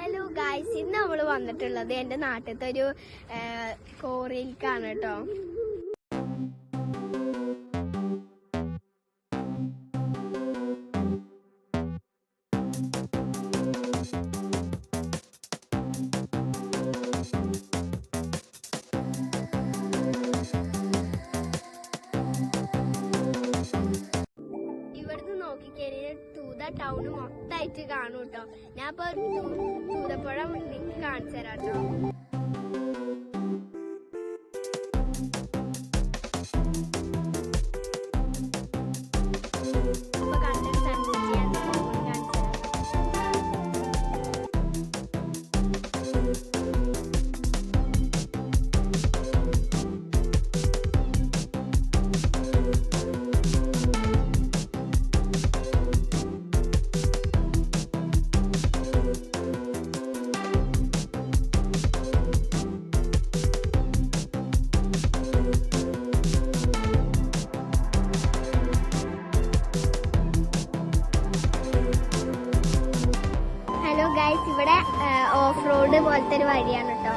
Hello guys, ഇന്ന് നമ്മൾ വന്നിട്ടുള്ളത് എൻ്റെ നാട്ടിലത്തെ ഒരു കോറിയിലേക്കാണ് കേട്ടോ. ഇവിടുന്ന് നോക്കിക്കഴിഞ്ഞാൽ തൂത ടൗണ് മൊത്തമായിട്ട് കാണും കേട്ടോ. ഞാൻ ഇപ്പൊ തൂതപ്പുഴ നിങ്ങൾക്ക് കാണിച്ചു തരാം കേട്ടോ. ഇപ്പൊ കണ്ടൊരു സൺസെറ്റ് ഞാൻ കാണിച്ചു തരാം. ഹലോ ഗൈസ്, ഇവിടെ ഓഫ് റോഡ് പോലത്തെ ഒരു വഴിയാണ് കേട്ടോ.